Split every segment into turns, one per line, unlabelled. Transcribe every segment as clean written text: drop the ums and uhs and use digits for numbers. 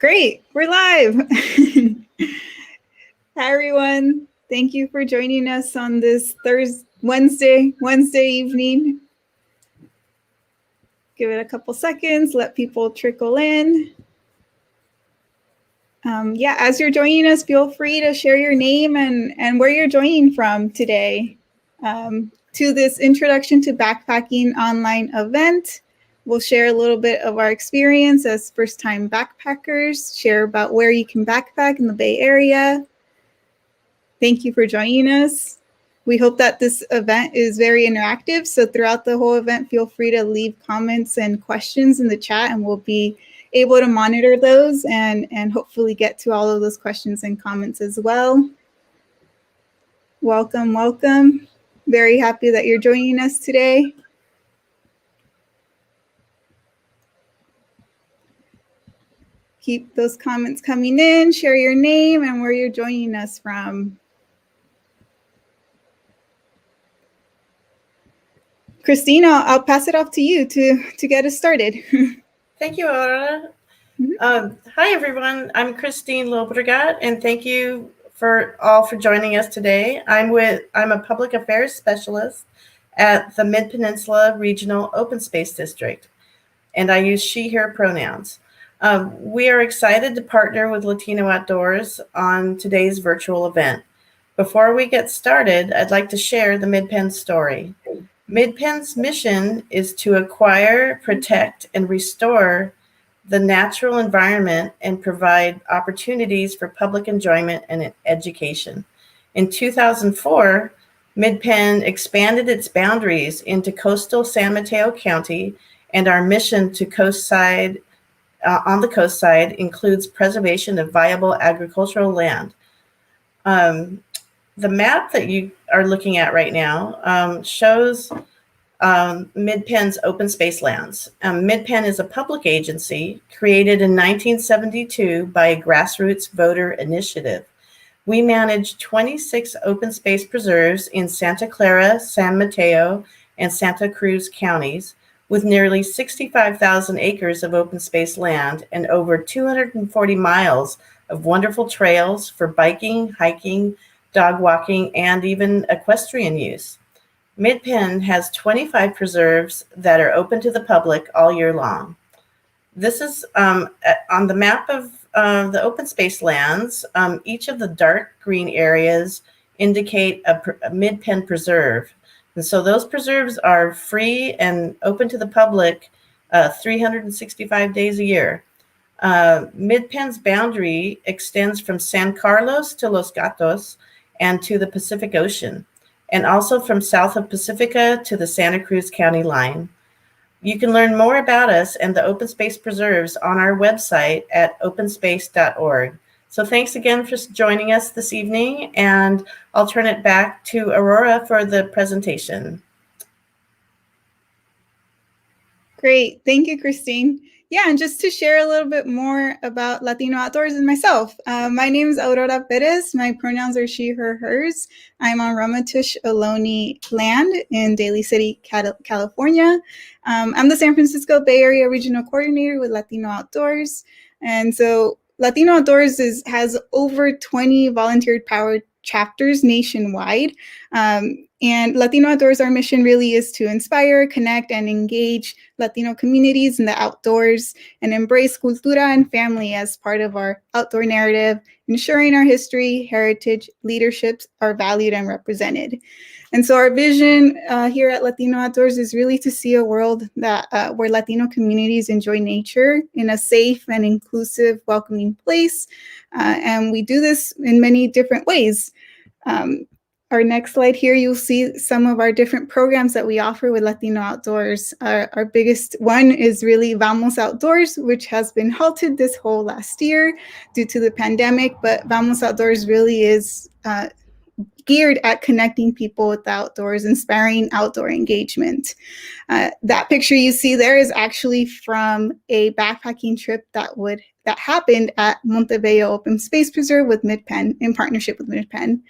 Great, we're live. Hi, everyone. Thank you for joining us on this Wednesday evening. Give it a couple seconds, let people trickle in. As you're joining us, feel free to share your name and where you're joining from today to this Introduction to Backpacking online event. We'll share a little bit of our experience as first-time backpackers, share about where you can backpack in the Bay Area. Thank you for joining us. We hope that this event is very interactive, so throughout the whole event, feel free to leave comments and questions in the chat, and we'll be able to monitor those and hopefully get to all of those questions and comments as well. Welcome, welcome. Very happy that you're joining us today. Keep those comments coming in, share your name and where you're joining us from. Christine, I'll pass it off to you to get us started.
Thank you, Aurora. Hi, everyone. I'm Christine Lobregat, and thank you for joining us today. I'm a public affairs specialist at the Mid-Peninsula Regional Open Space District, and I use she/her pronouns. We are excited to partner with Latino Outdoors on today's virtual event. Before we get started, I'd like to share the Midpen story. Midpen's mission is to acquire, protect, and restore the natural environment and provide opportunities for public enjoyment and education. In 2004, Midpen expanded its boundaries into coastal San Mateo County, and our mission to on the coast side includes preservation of viable agricultural land. The map that you are looking at right now shows Midpen's open space lands. Midpen is a public agency created in 1972 by a grassroots voter initiative. We manage 26 open space preserves in Santa Clara, San Mateo, and Santa Cruz counties, with nearly 65,000 acres of open space land and over 240 miles of wonderful trails for biking, hiking, dog walking, and even equestrian use. Midpen has 25 preserves that are open to the public all year long. This is on the map of the open space lands. Each of the dark green areas indicate a Midpen preserve. And so those preserves are free and open to the public 365 days a year. Midpen's boundary extends from San Carlos to Los Gatos and to the Pacific Ocean, and also from south of Pacifica to the Santa Cruz County line. You can learn more about us and the open space preserves on our website at openspace.org. So thanks again for joining us this evening, and I'll turn it back to Aurora for the presentation.
Great, thank you, Christine. Yeah, and just to share a little bit more about Latino Outdoors and myself. My name is Aurora Perez. My pronouns are she, her, hers. I'm on Ramaytush Ohlone land in Daly City, California. I'm the San Francisco Bay Area Regional Coordinator with Latino Outdoors. And so Latino Outdoors has over 20 volunteer-powered chapters nationwide. And Latino Outdoors, our mission really is to inspire, connect, and engage Latino communities in the outdoors and embrace cultura and family as part of our outdoor narrative, ensuring our history, heritage, leaderships are valued and represented. And so our vision here at Latino Outdoors is really to see a world that where Latino communities enjoy nature in a safe and inclusive, welcoming place. And we do this in many different ways. Our next slide here, you'll see some of our different programs that we offer with Latino Outdoors. Our biggest one is really Vamos Outdoors, which has been halted this whole last year due to the pandemic, but Vamos Outdoors really is geared at connecting people with the outdoors, inspiring outdoor engagement. That picture you see there is actually from a backpacking trip that happened at Montebello Open Space Preserve with Midpen, in partnership with Midpen.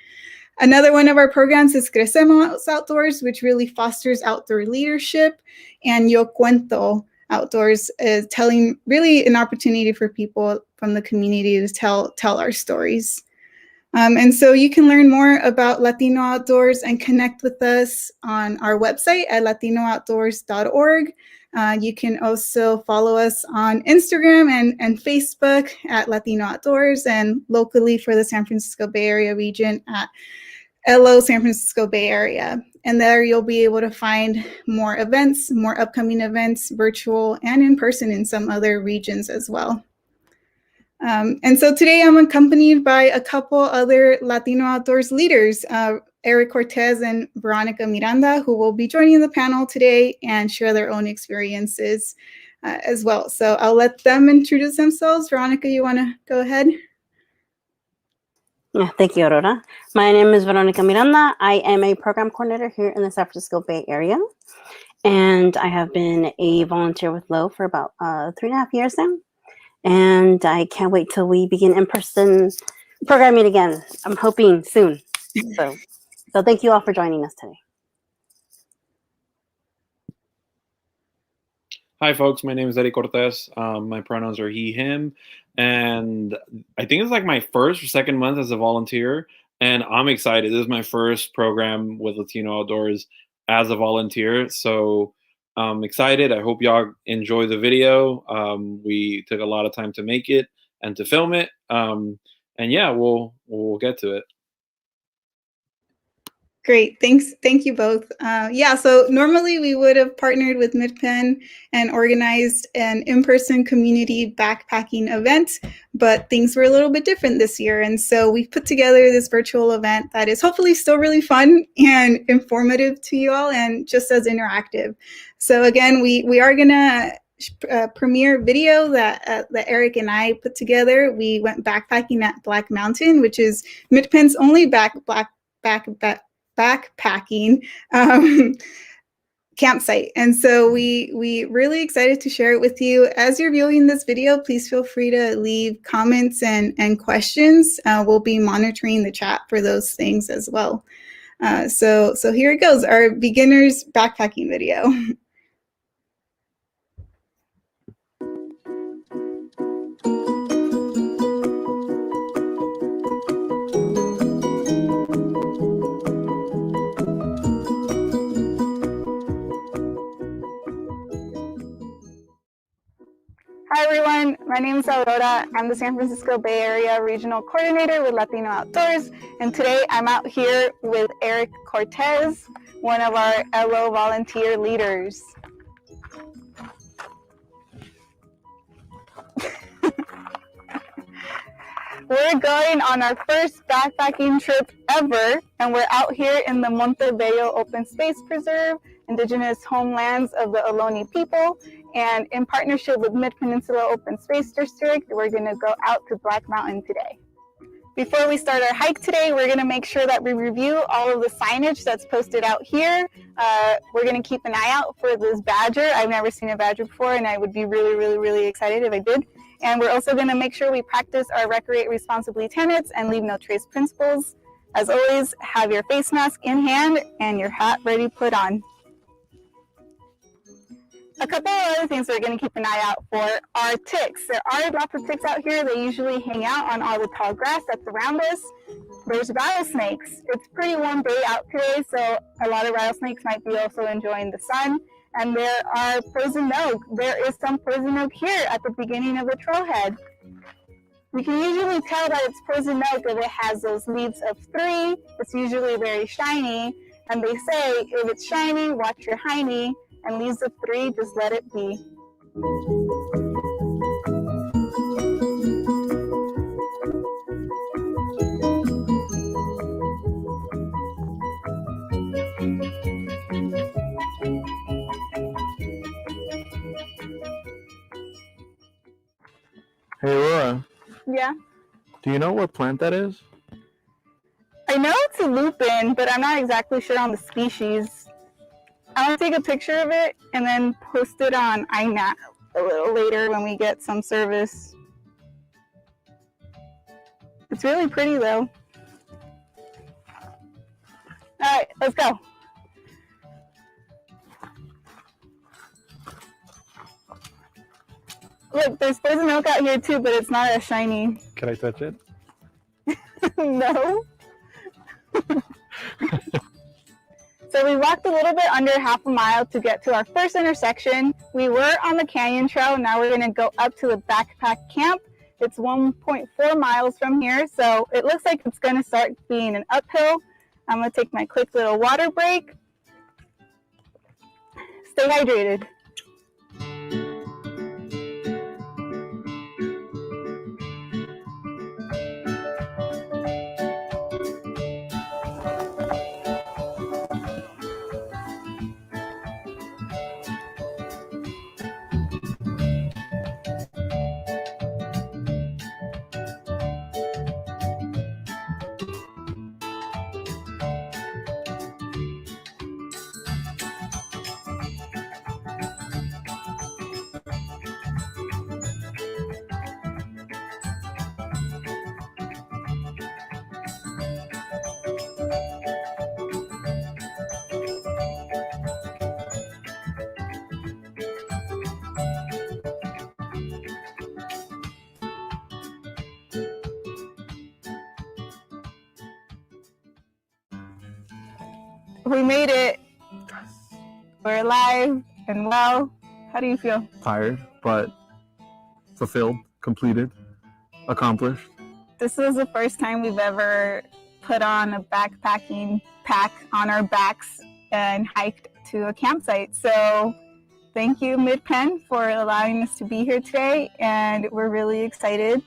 Another one of our programs is Crecemos Outdoors, which really fosters outdoor leadership, and Yo Cuento, Outdoors is telling, really an opportunity for people from the community to tell our stories. And so you can learn more about Latino Outdoors and connect with us on our website at latino.outdoors.org. You can also follow us on Instagram and Facebook at Latino Outdoors, and locally for the San Francisco Bay Area region at LO San Francisco Bay Area. And there you'll be able to find more events, more upcoming events, virtual and in person in some other regions as well. And so today I'm accompanied by a couple other Latino Outdoors leaders, Eric Cortez and Veronica Miranda, who will be joining the panel today and share their own experiences as well. So I'll let them introduce themselves. Veronica, you want to go ahead?
Yeah, thank you, Aurora. My name is Veronica Miranda. I am a program coordinator here in the San Francisco Bay Area. And I have been a volunteer with LO for about 3.5 years now. And I can't wait till we begin in-person programming again. I'm hoping soon. So thank you all for joining us today.
Hi, folks. My name is Eric Cortez. My pronouns are he, him. And I think it's like my first or second month as a volunteer. And I'm excited. This is my first program with Latino Outdoors as a volunteer. So I'm excited. I hope y'all enjoy the video. We took a lot of time to make it and to film it. And yeah, we'll get to it.
Great, thanks. Thank you both. Yeah, so normally we would have partnered with Midpen and organized an in-person community backpacking event, but things were a little bit different this year. And so we've put together this virtual event that is hopefully still really fun and informative to you all and just as interactive. So again, we are gonna premiere video that Eric and I put together. We went backpacking at Black Mountain, which is Midpen's only backpacking campsite. And so we really excited to share it with you. As you're viewing this video, please feel free to leave comments and questions. We'll be monitoring the chat for those things as well. So here it goes, our beginners backpacking video. Hi everyone, my name is Aurora. I'm the San Francisco Bay Area Regional Coordinator with Latino Outdoors, and today I'm out here with Eric Cortez, one of our LO volunteer leaders. We're going on our first backpacking trip ever, and we're out here in the Montebello Open Space Preserve, indigenous homelands of the Ohlone people. And in partnership with Mid-Peninsula Open Space District, we're going to go out to Black Mountain today. Before we start our hike today, we're going to make sure that we review all of the signage that's posted out here. We're going to keep an eye out for this badger. I've never seen a badger before, and I would be really excited if I did. And we're also going to make sure we practice our recreate responsibly tenets and leave no trace principles. As always, have your face mask in hand and your hat ready put on. A couple of other things we're going to keep an eye out for are ticks. There are lots of ticks out here. They usually hang out on all the tall grass that's around us. There's rattlesnakes. It's a pretty warm day out today, so a lot of rattlesnakes might be also enjoying the sun. And there are poison oak. There is some poison oak here at the beginning of the trailhead. You can usually tell that it's poison oak if it has those leaves of 3. It's usually very shiny. And they say, if it's shiny, watch your hiney. And leaves of 3, just let it be.
Hey, Aurora.
Yeah.
Do you know what plant that is?
I know it's a lupin, but I'm not exactly sure on the species. I want to take a picture of it and then post it on iNat a little later when we get some service. It's really pretty though. All right, let's go. Look, there's frozen milk out here too, but it's not as shiny.
Can I touch it?
No. So we walked a little bit under half a mile to get to our first intersection. We were on the canyon trail. Now we're going to go up to the backpack camp. It's 1.4 miles from here, so it looks like it's going to start being an uphill. I'm going to take my quick little water break. Stay hydrated. We made it. We're alive and well. How do you feel?
Tired, but fulfilled, completed, accomplished.
This was the first time we've ever put on a backpacking pack on our backs and hiked to a campsite. So thank you, Midpen, for allowing us to be here today, and we're really excited.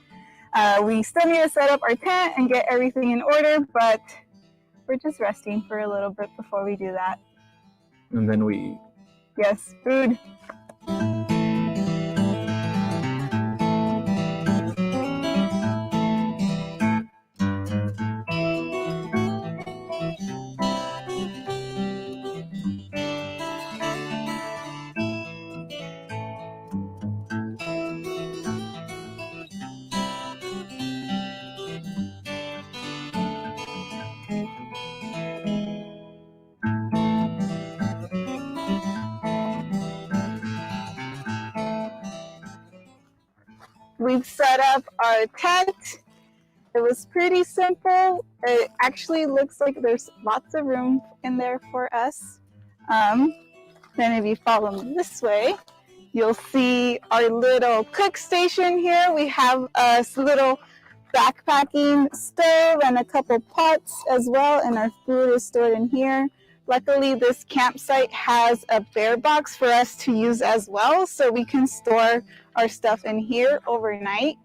We still need to set up our tent and get everything in order, but we're just resting for a little bit before we do that.
And then we eat.
Yes, food. We've set up our tent. It was pretty simple. It actually looks like there's lots of room in there for us. Then if you follow me this way, you'll see our little cook station here. We have a little backpacking stove and a couple pots as well, and our food is stored in here. Luckily, this campsite has a bear box for us to use as well, so we can store our stuff in here overnight.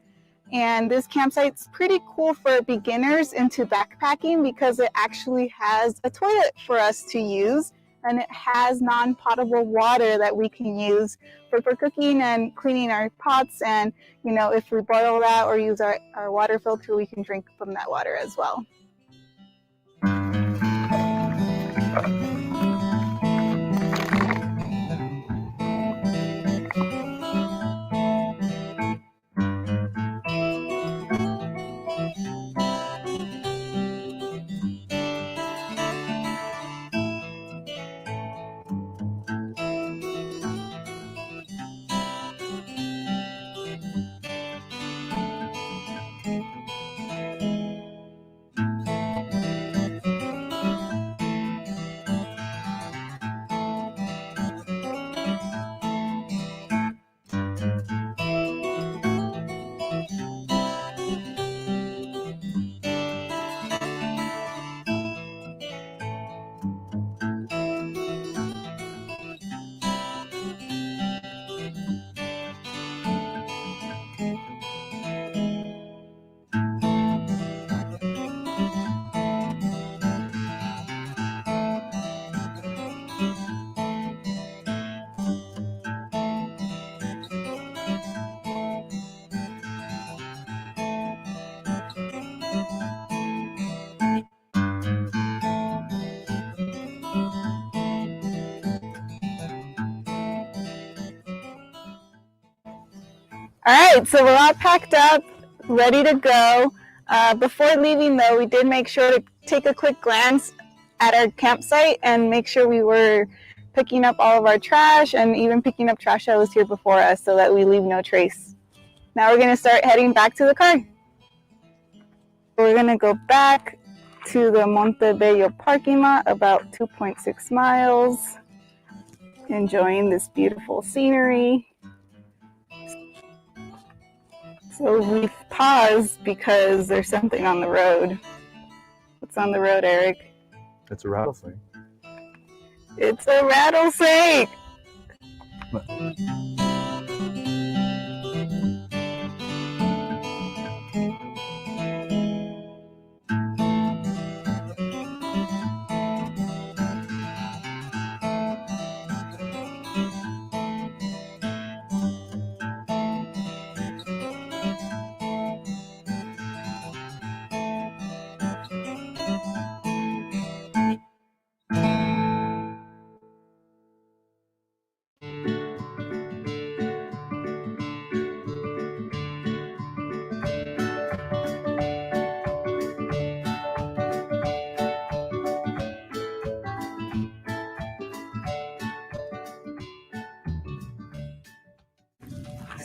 And this campsite's pretty cool for beginners into backpacking because it actually has a toilet for us to use, and it has non-potable water that we can use for cooking and cleaning our pots. And if we boil that or use our water filter, we can drink from that water as well. All right, so we're all packed up, ready to go. Before leaving, though, we did make sure to take a quick glance at our campsite and make sure we were picking up all of our trash and even picking up trash that was here before us so that we leave no trace. Now we're gonna start heading back to the car. We're gonna go back to the Montebello parking lot, about 2.6 miles, enjoying this beautiful scenery. So we've paused because there's something on the road. What's on the road, Eric?
It's a rattlesnake.
It's a rattlesnake!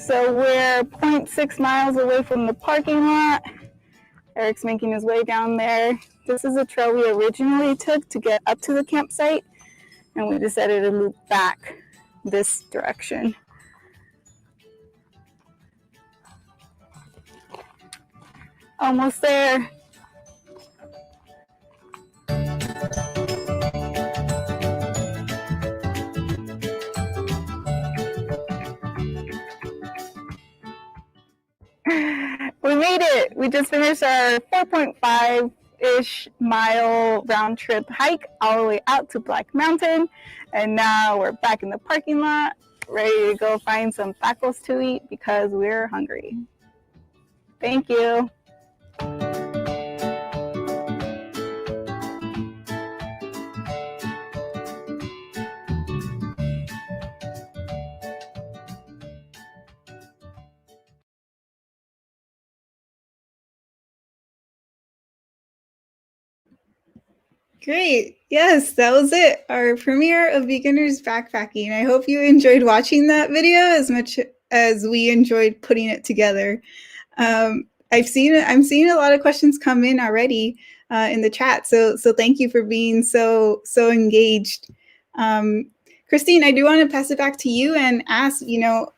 So we're 0.6 miles away from the parking lot. Eric's making his way down there. This is a trail we originally took to get up to the campsite, and we decided to loop back this direction. Almost there. We made it. We just finished our 4.5-ish mile round trip hike all the way out to Black Mountain. And now we're back in the parking lot, ready to go find some tacos to eat because we're hungry. Thank you. Great. Yes, that was it. Our premiere of Beginners Backpacking. I hope you enjoyed watching that video as much as we enjoyed putting it together. I'm seeing a lot of questions come in already in the chat. So thank you for being so engaged. Christine, I do want to pass it back to you and ask,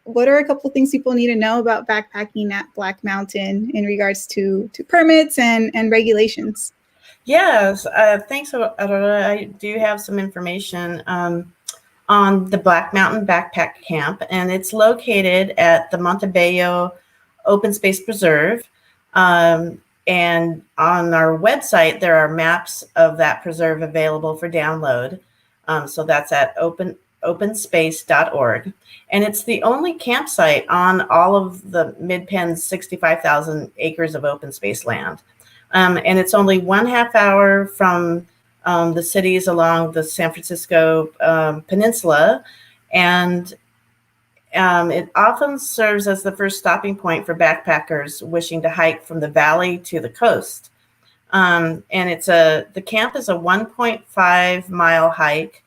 what are a couple things people need to know about backpacking at Black Mountain in regards to permits and regulations?
Yes, thanks, Aurora. I do have some information on the Black Mountain Backpack Camp, and it's located at the Montebello Open Space Preserve. And on our website, there are maps of that preserve available for download. So that's at openspace.org. And it's the only campsite on all of the Midpen's 65,000 acres of open space land. And it's only 1/2 hour from the cities along the San Francisco Peninsula. And it often serves as the first stopping point for backpackers wishing to hike from the valley to the coast. And the camp is a 1.5 mile hike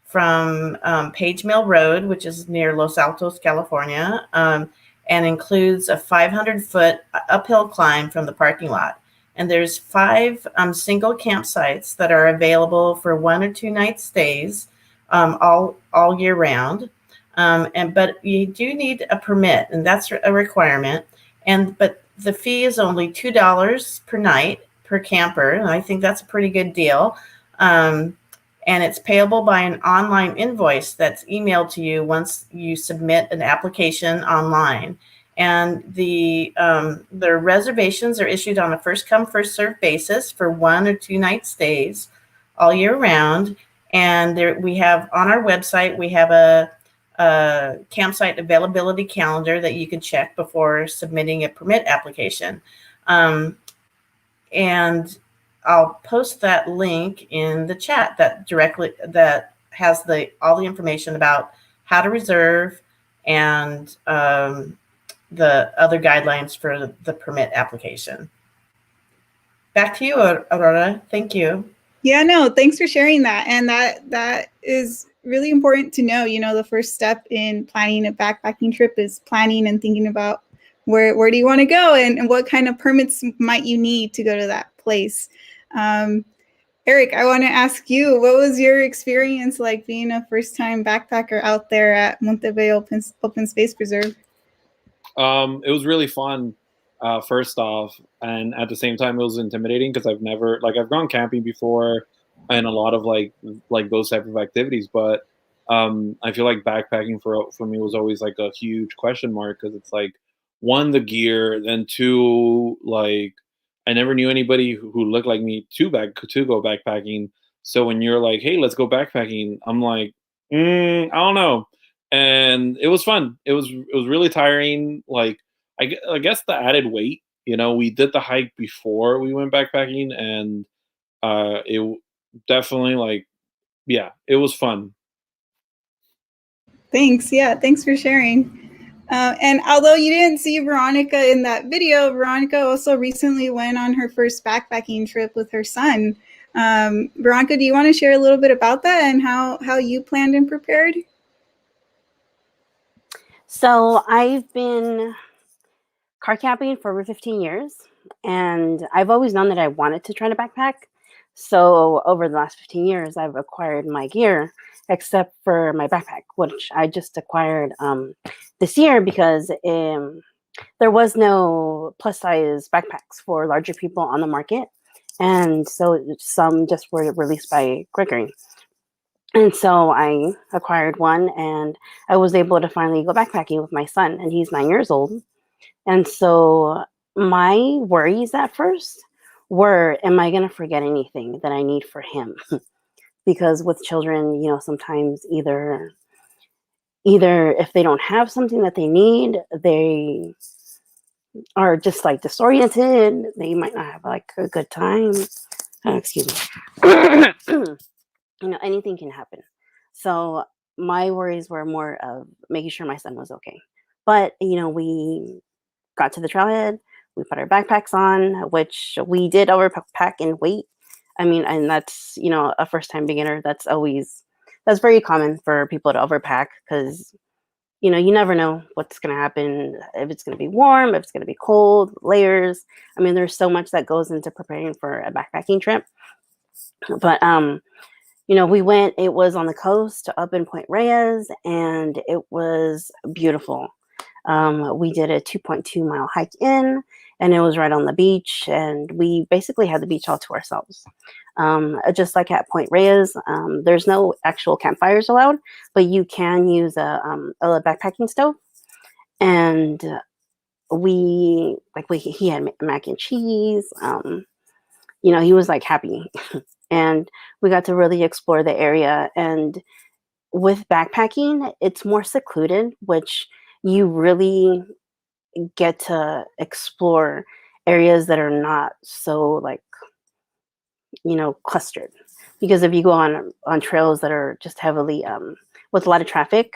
from Page Mill Road, which is near Los Altos, California, and includes a 500-foot uphill climb from the parking lot. And there's 5 single campsites that are available for 1 or 2 night stays all year round. But you do need a permit, and that's a requirement. But the fee is only $2 per night per camper, and I think that's a pretty good deal. And it's payable by an online invoice that's emailed to you once you submit an application online. And the reservations are issued on a first come, first served basis for 1 or 2 night stays all year round. And we have on our website, we have a campsite availability calendar that you can check before submitting a permit application. And I'll post that link in the chat that has all the information about how to reserve and the other guidelines for the permit application. Back to you, Aurora. Thank you.
Yeah, no, thanks for sharing that. And that is really important to know. The first step in planning a backpacking trip is planning and thinking about where do you want to go, and what kind of permits might you need to go to that place. Eric, I want to ask you, what was your experience like being a first-time backpacker out there at Montebello Open Space Preserve?
It was really fun, first off, and at the same time, it was intimidating because I've gone camping before, and a lot of like those type of activities, but I feel like backpacking for me was always like a huge question mark because it's like, one, the gear, then two, like I never knew anybody who looked like me to go backpacking. So when you're like, hey, let's go backpacking, I'm like, I don't know. And it was fun. It was really tiring. Like I guess the added weight. We did the hike before we went backpacking, and it definitely, like, yeah, it was fun.
Thanks. Yeah, thanks for sharing. And although you didn't see Veronica in that video, Veronica also recently went on her first backpacking trip with her son. Veronica, do you want to share a little bit about that and how you planned and prepared?
So I've been car camping for over 15 years, and I've always known that I wanted to try to backpack. So over the last 15 years, I've acquired my gear, except for my backpack, which I just acquired this year because there was no plus size backpacks for larger people on the market. And so some just were released by Gregory. And so I acquired one, and I was able to finally go backpacking with my son, and he's 9 years old. And so my worries at first were, am I going to forget anything that I need for him? Because with children, sometimes either if they don't have something that they need, they are just like disoriented. They might not have like a good time. Excuse me. Anything can happen. So my worries were more of making sure my son was okay. But, we got to the trailhead, we put our backpacks on, which we did overpack in weight. I mean, and that's, a first time beginner. That's very common for people to overpack because, you never know what's going to happen, if it's going to be warm, if it's going to be cold, layers. I mean, there's so much that goes into preparing for a backpacking trip. But, we went, it was on the coast up in Point Reyes, and it was beautiful. We did a 2.2-mile hike in, and it was right on the beach, and we basically had the beach all to ourselves. Just like at Point Reyes, there's no actual campfires allowed, but you can use a backpacking stove. And he had mac and cheese. He was like happy. And we got to really explore the area. And with backpacking, it's more secluded, which you really get to explore areas that are not so like, clustered. Because if you go on trails that are just heavily with a lot of traffic,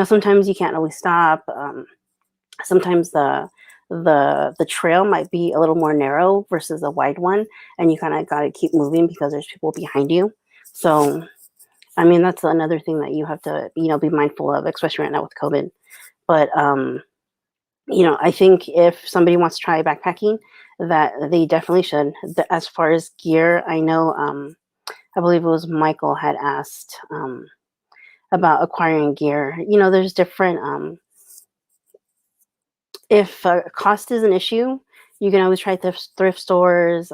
sometimes you can't always stop. Sometimes the trail might be a little more narrow versus a wide one, and you kind of got to keep moving because there's people behind you. So, I mean, that's another thing that you have to, be mindful of, especially right now with COVID. But, I think if somebody wants to try backpacking, that they definitely should. As far as gear, I know, I believe it was Michael had asked about acquiring gear. There's different, if cost is an issue, you can always try thrift stores,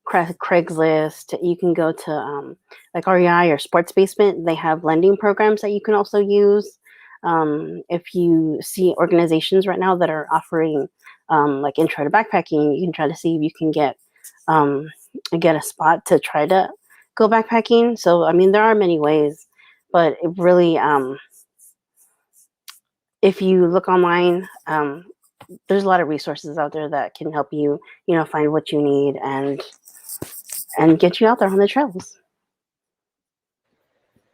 Craigslist. You can go to like REI or Sports Basement. They have lending programs that you can also use. If you see organizations right now that are offering like intro to backpacking, you can try to see if you can get a spot to try to go backpacking. So, I mean, there are many ways, but it really, if you look online, there's a lot of resources out there that can help you, find what you need and get you out there on the trails.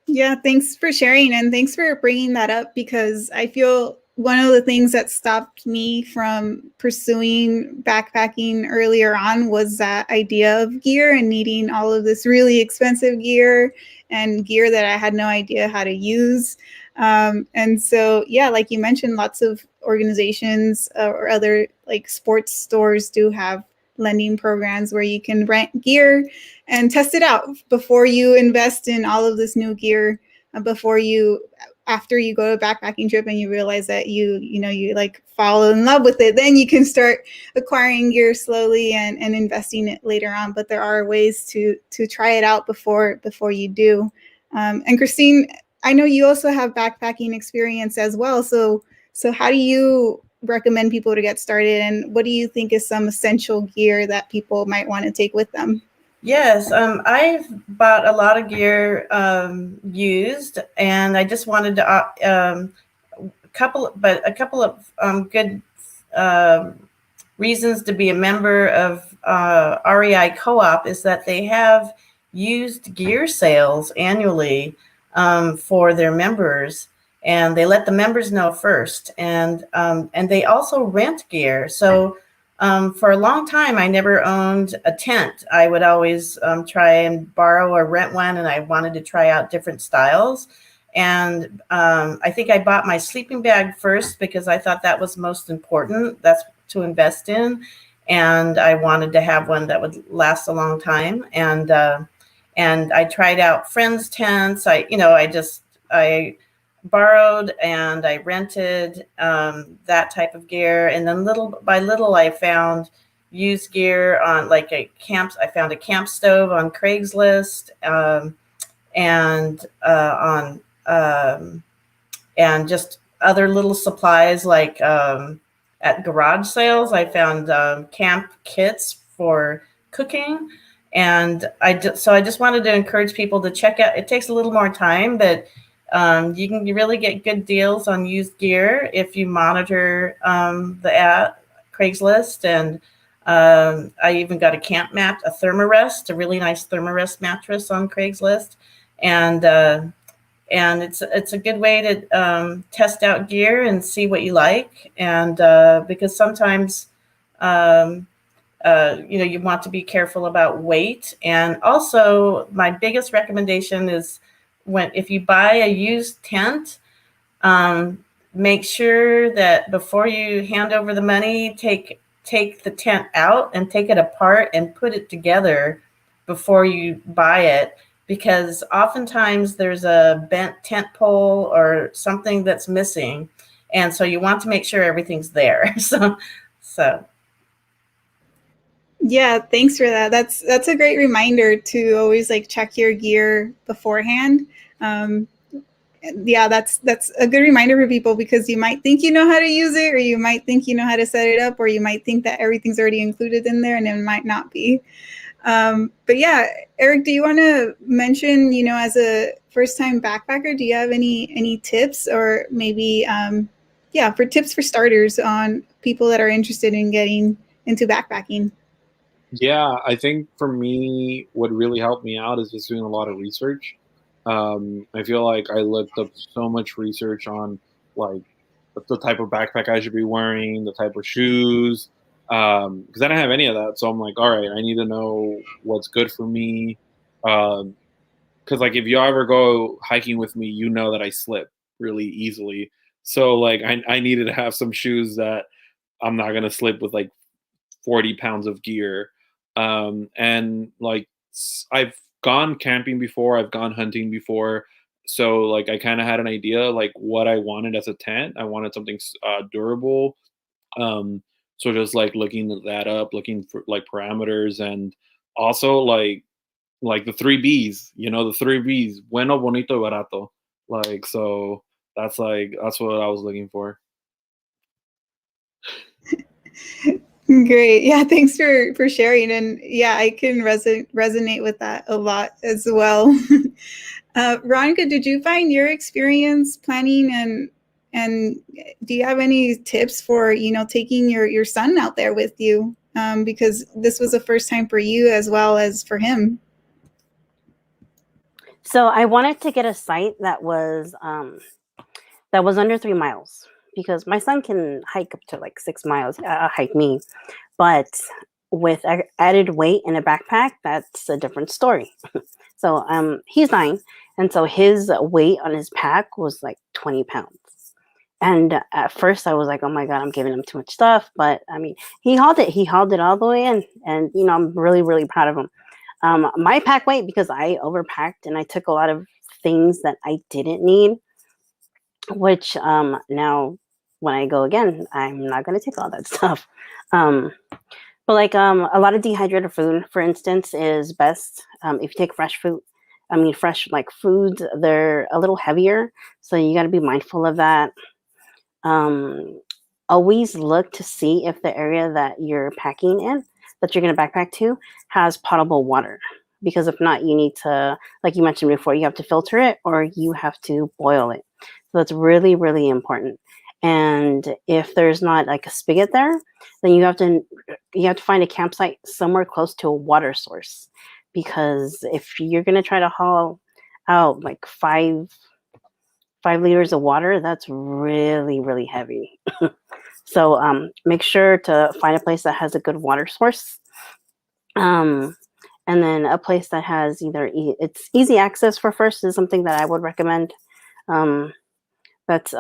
Yeah, thanks for sharing, and thanks for bringing that up, because I feel one of the things that stopped me from pursuing backpacking earlier on was that idea of gear and needing all of this really expensive gear and gear that I had no idea how to use. And so, yeah, like you mentioned, lots of organizations or other like sports stores do have lending programs where you can rent gear and test it out before you invest in all of this new gear, before you after you go to a backpacking trip and you realize that you like fall in love with it, then you can start acquiring gear slowly and investing it later on. But there are ways to try it out before you do. And Christine, I know you also have backpacking experience as well. So how do you recommend people to get started, and what do you think is some essential gear that people might want to take with them?
Yes, I've bought a lot of gear used, and I just wanted to a couple of good reasons to be a member of REI Co-op is that they have used gear sales annually for their members, and they let the members know first, and they also rent gear. So for a long time, I never owned a tent. I would always try and borrow or rent one, and I wanted to try out different styles. And I think I bought my sleeping bag first because I thought that was most important. That's to invest in. And I wanted to have one that would last a long time. And I tried out friends' tents. I borrowed and I rented that type of gear, and then little by little I found used gear on like I found a camp stove on Craigslist, and just other little supplies like at garage sales. I found camp kits for cooking, and I just wanted to encourage people to check out. It takes a little more time, but you can really get good deals on used gear if you monitor the at Craigslist. And I even got a camp mat, a Thermarest, a really nice Thermarest mattress on Craigslist. And it's a good way to test out gear and see what you like. And because sometimes you want to be careful about weight. And also, my biggest recommendation is if you buy a used tent, make sure that before you hand over the money, take the tent out and take it apart and put it together before you buy it, because oftentimes there's a bent tent pole or something that's missing, and so you want to make sure everything's there. So.
Yeah, thanks for that. That's a great reminder to always like check your gear beforehand. Yeah, that's a good reminder for people, because you might think you know how to use it, or you might think you know how to set it up, or you might think that everything's already included in there, and it might not be. But yeah, Eric, do you want to mention, as a first-time backpacker, do you have any tips, or maybe for tips for starters on people that are interested in getting into backpacking?
Yeah, I think for me, what really helped me out is just doing a lot of research. I feel like I looked up so much research on like the type of backpack I should be wearing, the type of shoes, because I don't have any of that. So I'm like, all right, I need to know what's good for me. Because like if you ever go hiking with me, you know that I slip really easily. So like I needed to have some shoes that I'm not gonna slip with like 40 pounds of gear. And like I've gone camping before, I've gone hunting before. So like I kind of had an idea like what I wanted as a tent. I wanted something durable. So just like looking that up, looking for like parameters, and also like the three B's, the three B's, bueno, bonito, barato. Like so that's what I was looking for.
Great. Yeah, thanks for sharing. And yeah, I can resonate with that a lot as well. Veronica, did you find your experience planning and do you have any tips for, taking your son out there with you? Because this was the first time for you as well as for him.
So I wanted to get a site that was under 3 miles, because my son can hike up to like 6 miles, hike me, but with added weight in a backpack, that's a different story. So he's 9, And so his weight on his pack was like 20 pounds. And at first I was like, oh my God, I'm giving him too much stuff. But I mean, he hauled it. He hauled it all the way in. And, you know, I'm really, really proud of him. My pack weight, because I overpacked and I took a lot of things that I didn't need, which now when I go again, I'm not going to take all that stuff. But like a lot of dehydrated food, for instance, is best if you take fresh fruit. I mean, fresh like foods, they're a little heavier. So you got to be mindful of that. Always look to see if the area that you're packing in, that you're going to backpack to, has potable water. Because if not, you need to, like you mentioned before, you have to filter it or you have to boil it. So it's really, really important. And if there's not like a spigot there, then you have to find a campsite somewhere close to a water source. Because if you're going to try to haul out like 5 liters of water, that's really, really heavy. So make sure to find a place that has a good water source. And then a place that has either it's easy access for first is something that I would recommend. That's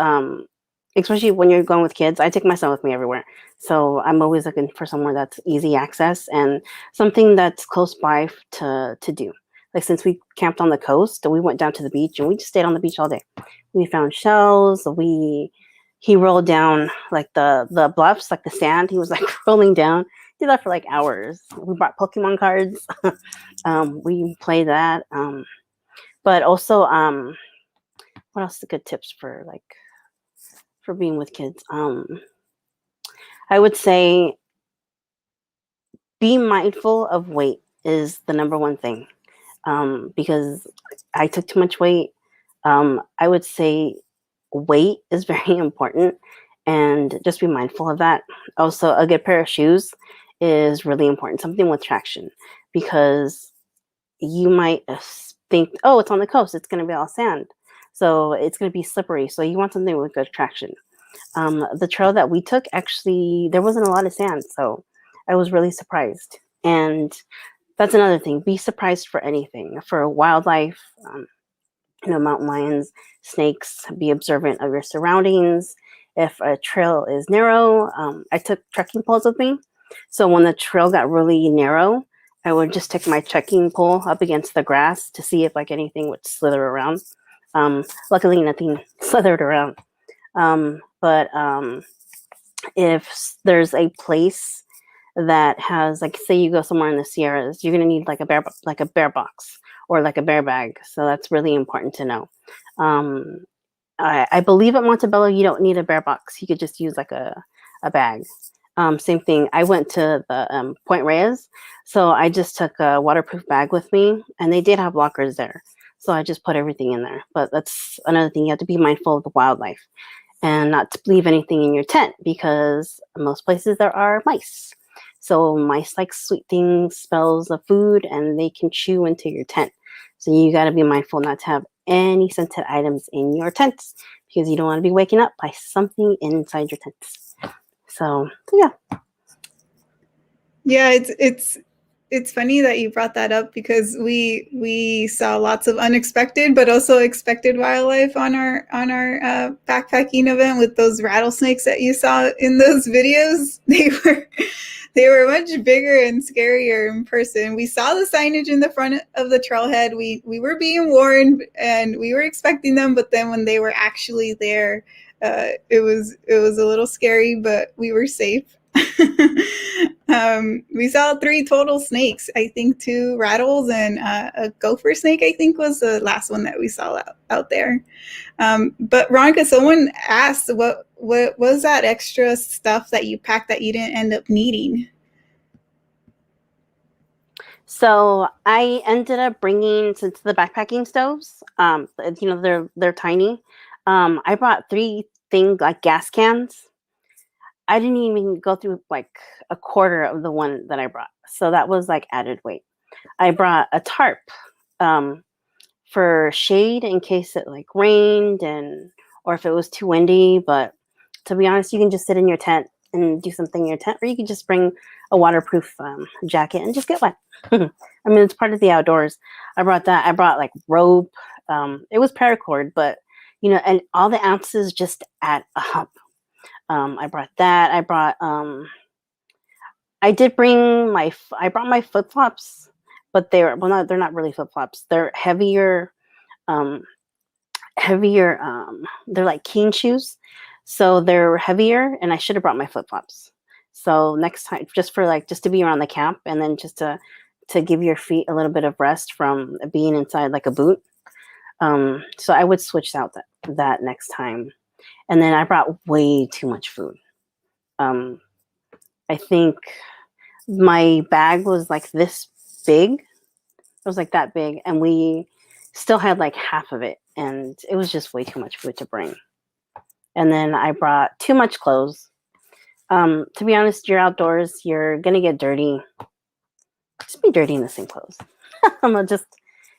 especially when you're going with kids. I take my son with me everywhere. So I'm always looking for somewhere that's easy access and something that's close by to do. Like since we camped on the coast, we went down to the beach and we just stayed on the beach all day. We found shells. He rolled down like the bluffs, like the sand. He was like rolling down. Did that for like hours. We brought Pokemon cards. We play that. But also, what else are good tips for being with kids? I would say be mindful of weight is the number one thing. Because I took too much weight. I would say weight is very important and just be mindful of that. Also, a good pair of shoes is really important, something with traction, because you might think, oh, it's on the coast, it's going to be all sand. So it's going to be slippery. So you want something with good traction. The trail that we took, actually, there wasn't a lot of sand. So I was really surprised. And that's another thing. Be surprised for anything, for wildlife, mountain lions, snakes. Be observant of your surroundings. If a trail is narrow, I took trekking poles with me. So when the trail got really narrow, I would just take my trekking pole up against the grass to see if like anything would slither around. Luckily, nothing slithered around. But if there's a place that has, like, say you go somewhere in the Sierras, you're going to need like a bear box or like a bear bag. So that's really important to know. I believe at Montebello, you don't need a bear box. You could just use like a bag. Same thing. I went to the Point Reyes, so I just took a waterproof bag with me, and they did have lockers there. So I just put everything in there. But that's another thing. You have to be mindful of the wildlife and not to leave anything in your tent, because most places there are mice. So mice like sweet things, smells of food, and they can chew into your tent. So you got to be mindful not to have any scented items in your tents, because you don't want to be waking up by something inside your tents. So yeah.
Yeah, it's funny that you brought that up, because we saw lots of unexpected but also expected wildlife on our backpacking event with those rattlesnakes that you saw in those videos. They were much bigger and scarier in person. We saw the signage in the front of the trailhead. We were being warned and we were expecting them, but then when they were actually there, it was a little scary, but we were safe. We saw 3 total snakes. I think 2 rattles and a gopher snake, I think, was the last one that we saw out there. But Veronica, someone asked, what was that extra stuff that you packed that you didn't end up needing?
So I ended up bringing, since the backpacking stoves, they're tiny. I brought 3 things like gas cans. I didn't even go through like a quarter of the one that I brought. So that was like added weight. I brought a tarp for shade in case it like rained or if it was too windy. But to be honest, you can just sit in your tent and do something in your tent, or you can just bring a waterproof jacket and just get wet. I mean, it's part of the outdoors. I brought that. I brought like rope It was paracord, but and all the ounces just add up. I brought that. I did bring I brought my flip flops, but they're not really flip flops. They're heavier. Um, heavier. They're like keen shoes, so they're heavier. And I should have brought my flip flops. So next time, just to be around the camp, and then just to give your feet a little bit of rest from being inside like a boot. So I would switch out that next time. And then I brought way too much food. I think my bag was like this big. It was like that big, and we still had like half of it, and it was just way too much food to bring. And then I brought too much clothes. To be honest, you're outdoors, you're gonna get dirty. Just be dirty in the same clothes.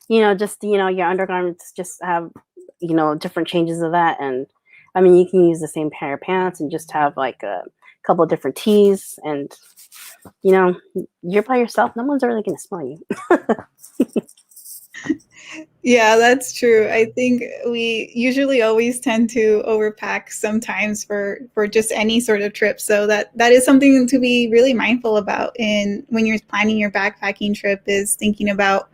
Your undergarments just have different changes of that. And I mean, you can use the same pair of pants and just have like a couple of different tees, and you're by yourself, no one's really gonna smell you.
Yeah, that's true. I think we usually always tend to overpack sometimes for just any sort of trip. So that is something to be really mindful about when you're planning your backpacking trip, is thinking about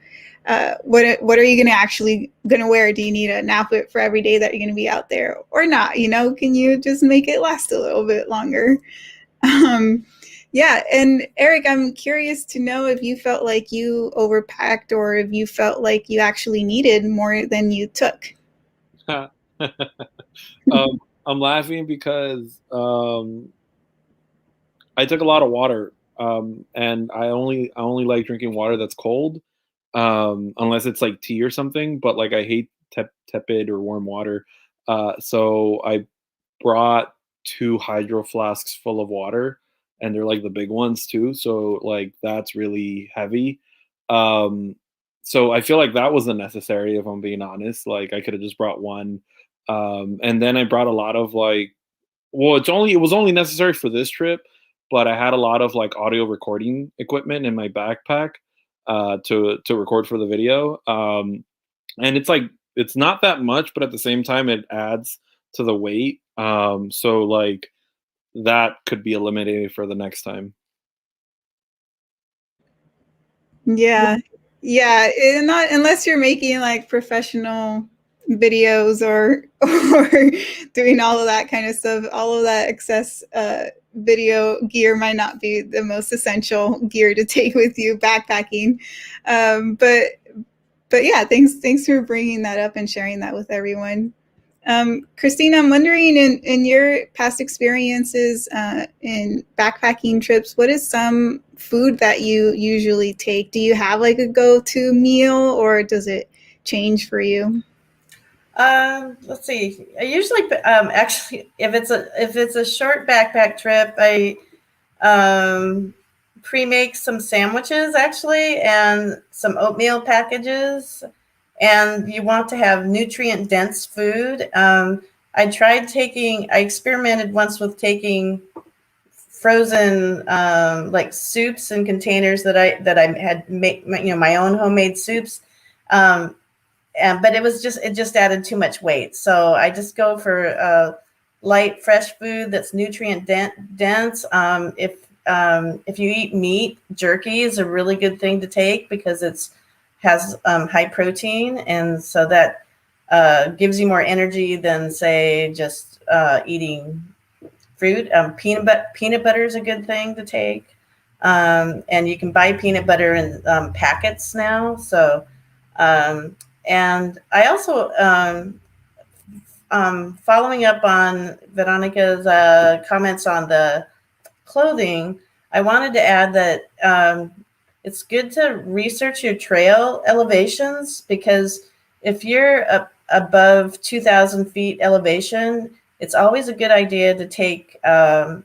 what are you going to wear? Do you need an outfit for every day that you're going to be out there or not? Can you just make it last a little bit longer? Yeah. And Eric, I'm curious to know if you felt like you overpacked, or if you felt like you actually needed more than you took.
I'm laughing because I took a lot of water, and I only like drinking water that's cold, unless it's like tea or something. But like I hate tepid or warm water, so I brought 2 hydro flasks full of water, and they're like the big ones too. So like that's really heavy. So I feel like that was unnecessary, if I'm being honest. Like I could have just brought one. And then I brought a lot of it was only necessary for this trip, but I had a lot of like audio recording equipment in my backpack to record for the video. And it's not that much, but at the same time it adds to the weight. So like that could be eliminated for the next time.
Yeah. Yeah. Not unless you're making like professional videos or doing all of that kind of stuff. All of that excess video gear might not be the most essential gear to take with you backpacking. But yeah, thanks for bringing that up and sharing that with everyone. Christina, I'm wondering, in your past experiences in backpacking trips, what is some food that you usually take? Do you have like a go-to meal, or does it change for you?
Let's see. I usually, actually, if it's a short backpack trip, I pre-make some sandwiches actually, and some oatmeal packages. And you want to have nutrient dense food. I experimented once with taking frozen like soups and containers that I had made, my own homemade soups. But it just added too much weight. So I just go for light, fresh food that's nutrient dense. If you eat meat, jerky is a really good thing to take because has high protein, and so that gives you more energy than say just eating fruit. Peanut butter is a good thing to take, and you can buy peanut butter in packets now. So, and I also following up on Veronica's comments on the clothing, I wanted to add that it's good to research your trail elevations, because if you're above 2,000 feet elevation, it's always a good idea to take a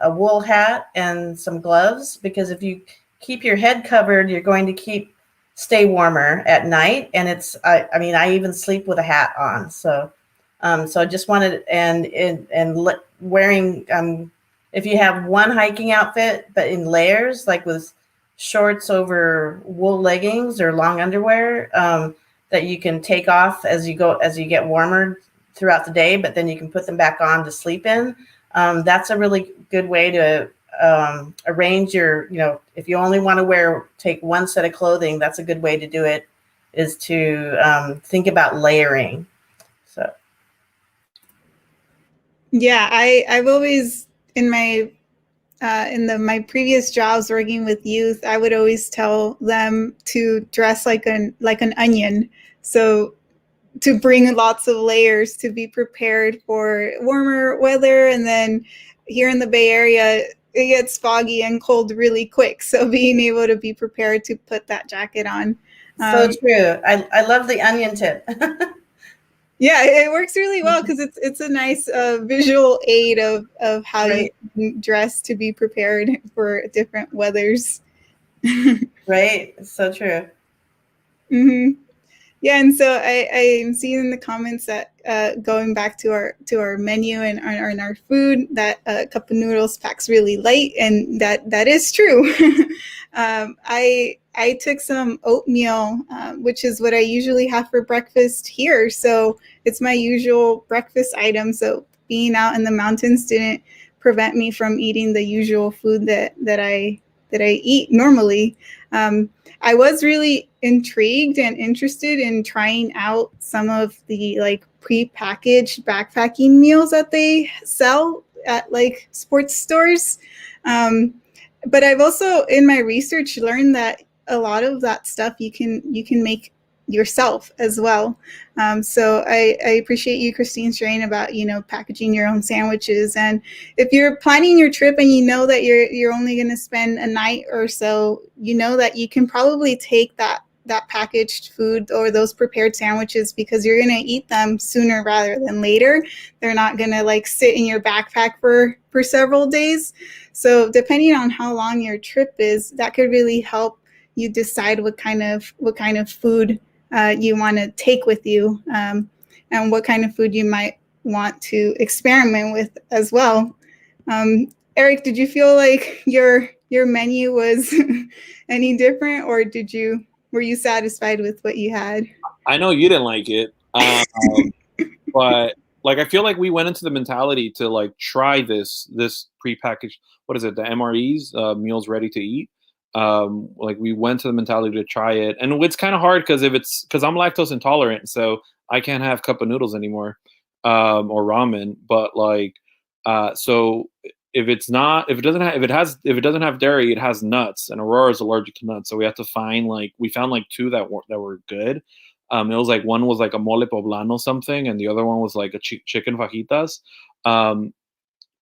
wool hat and some gloves, because if you keep your head covered, you're going to stay warmer at night. And I even sleep with a hat on. So I just wanted, wearing, if you have one hiking outfit, but in layers, like with shorts over wool leggings or long underwear, that you can take off as you get warmer through the day, but then you can put them back on to sleep in. That's a really good way to arrange your, if you only want to take one set of clothing, that's a good way to do it, is to think about layering. So.
Yeah, I've always, in my my previous jobs working with youth, I would always tell them to dress like an onion. So to bring lots of layers to be prepared for warmer weather. And then here in the Bay Area, it gets foggy and cold really quick. So being able to be prepared to put that jacket on.
So true. I love the onion tip.
Yeah, it works really well because it's a nice visual aid of how
right.
you dress to be prepared for different weathers.
Right. So true.
Mm-hmm. Yeah, and so I'm seeing in the comments that going back to our menu and our food, that cup of noodles packs really light, and that is true. I took some oatmeal, which is what I usually have for breakfast here. So it's my usual breakfast item. So being out in the mountains didn't prevent me from eating the usual food that I eat normally. I was really intrigued and interested in trying out some of the like pre-packaged backpacking meals that they sell at like sports stores. But I've also, in my research, learned that a lot of that stuff you can make yourself as well. So I appreciate you, Christine, sharing about, packaging your own sandwiches. And if you're planning your trip and you know that you're only going to spend a night or so, you know that you can probably take that packaged food or those prepared sandwiches, because you're going to eat them sooner rather than later. They're not going to like sit in your backpack for several days. So depending on how long your trip is, that could really help you decide what kind of food you want to take with you, and what kind of food you might want to experiment with as well. Eric, did you feel like your menu was any different, or were you satisfied with what you had?
I know you didn't like it, but like I feel like we went into the mentality to like try this prepackaged, what is it, the MREs, meals ready to eat. Like we went to the mentality to try it, and it's kind of hard because because I'm lactose intolerant, so I can't have cup of noodles anymore, or ramen. But like, so if it doesn't have dairy, it has nuts, and Aurora is allergic to nuts, so we have to find we found like two that were good. It was like one was like a mole poblano something, and the other one was like a chicken fajitas.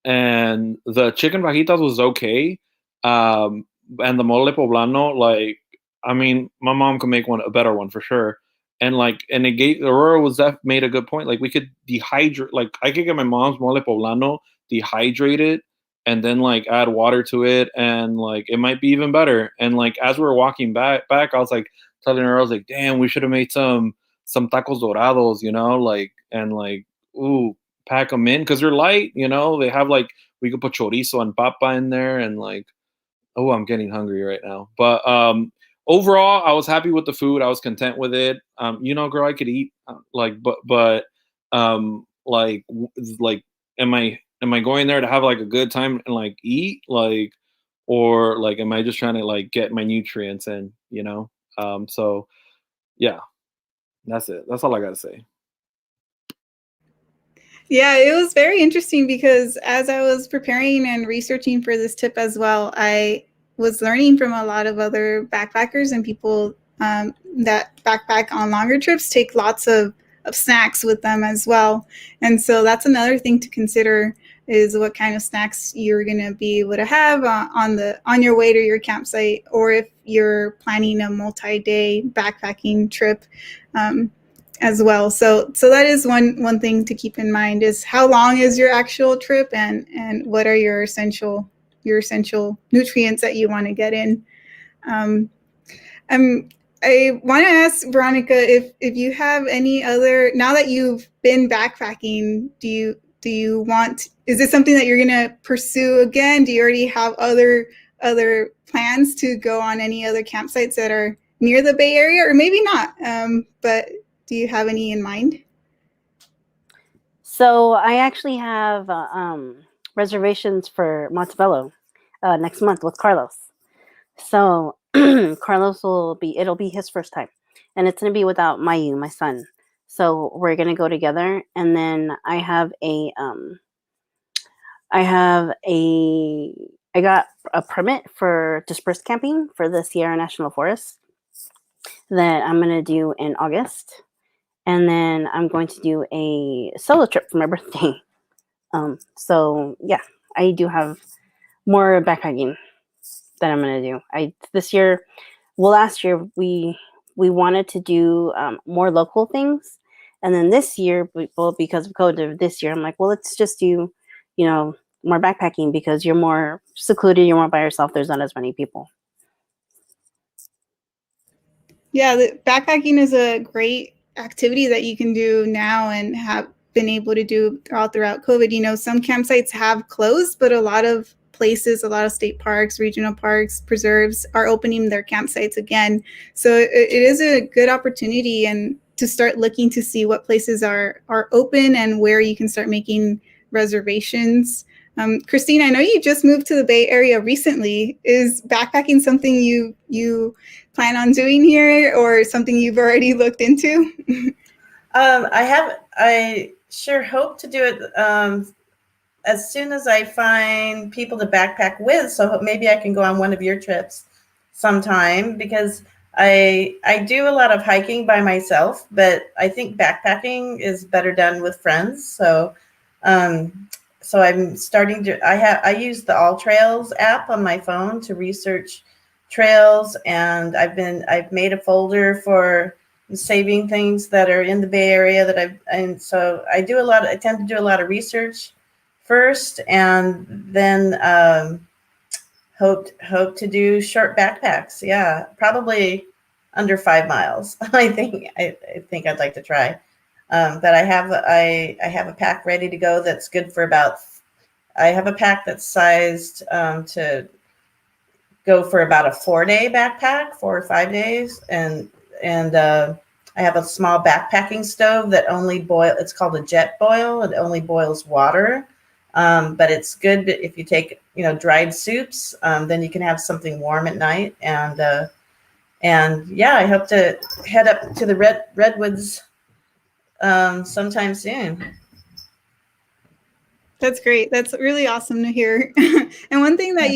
And the chicken fajitas was okay. And the mole poblano, like, I mean, my mom could make a better one for sure. And it gave Aurora made a good point. Like we could dehydrate, like I could get my mom's mole poblano, dehydrate it, and then like add water to it, and like it might be even better. And like as we were walking back, I was like telling her, I was like, damn, we should have made some tacos dorados, and like, ooh, pack them in because they're light, they have like, we could put chorizo and papa in there, and like, oh, I'm getting hungry right now. But overall, I was happy with the food. I was content with it. Girl, I could eat. Like, am I going there to have like a good time and like eat, like, or like, am I just trying to like get my nutrients in? So yeah, that's it. That's all I gotta say.
Yeah, it was very interesting because as I was preparing and researching for this tip as well, I was learning from a lot of other backpackers and people that backpack on longer trips take lots of snacks with them as well. And so that's another thing to consider, is what kind of snacks you're going to be able to have on your way to your campsite, or if you're planning a multi-day backpacking trip. As well. So that is one thing to keep in mind, is how long is your actual trip, and what are your essential nutrients that you want to get in. I want to ask Veronica if you have any other, now that you've been backpacking, is this something that you're going to pursue again? Do you already have other plans to go on any other campsites that are near the Bay Area, or maybe not. But do you have any in mind?
So I actually have reservations for Montebello next month with Carlos. So Carlos it'll be his first time, and it's gonna be without Mayu, my son. So we're gonna go together, and then I got a permit for dispersed camping for the Sierra National Forest that I'm gonna do in August, and then I'm going to do a solo trip for my birthday. So yeah, I do have more backpacking that I'm gonna do. Last year we wanted to do more local things, and then this year, well, because of COVID, this year I'm like, well, let's just do, more backpacking because you're more secluded, you're more by yourself. There's not as many people.
Yeah, backpacking is a great activity that you can do now and have been able to do throughout COVID. Some campsites have closed, but a lot of places, a lot of state parks, regional parks, preserves are opening their campsites again. So it is a good opportunity and to start looking to see what places are open and where you can start making reservations. Christine, I know you just moved to the Bay Area recently. Is backpacking something you plan on doing here, or something you've already looked into?
I sure hope to do it as soon as I find people to backpack with. So maybe I can go on one of your trips sometime, because I do a lot of hiking by myself, but I think backpacking is better done with friends. So I'm starting to, I use the All Trails app on my phone to research trails, and I've made a folder for saving things that are in the Bay Area and so I tend to do a lot of research first, and then hope to do short backpacks. Yeah, probably under 5 miles. I think I'd like to try. But I have a pack ready to go that's good for I have a pack that's sized to go for about a 4-day backpack, 4 or 5 days, and I have a small backpacking stove that it's called a jet boil. It only boils water, but it's good if you take dried soups. Then you can have something warm at night, and yeah, I hope to head up to the redwoods sometime soon.
That's great. That's really awesome to hear. And one thing that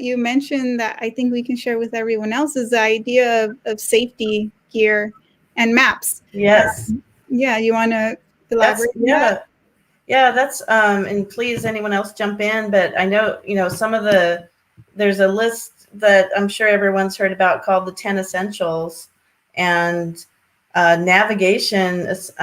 you mentioned that I think we can share with everyone else is the idea of safety gear and maps.
Yes.
Yeah, you want to elaborate on that?
Yeah, that's and please anyone else jump in, but I know there's a list that I'm sure everyone's heard about called the 10 essentials, and navigation is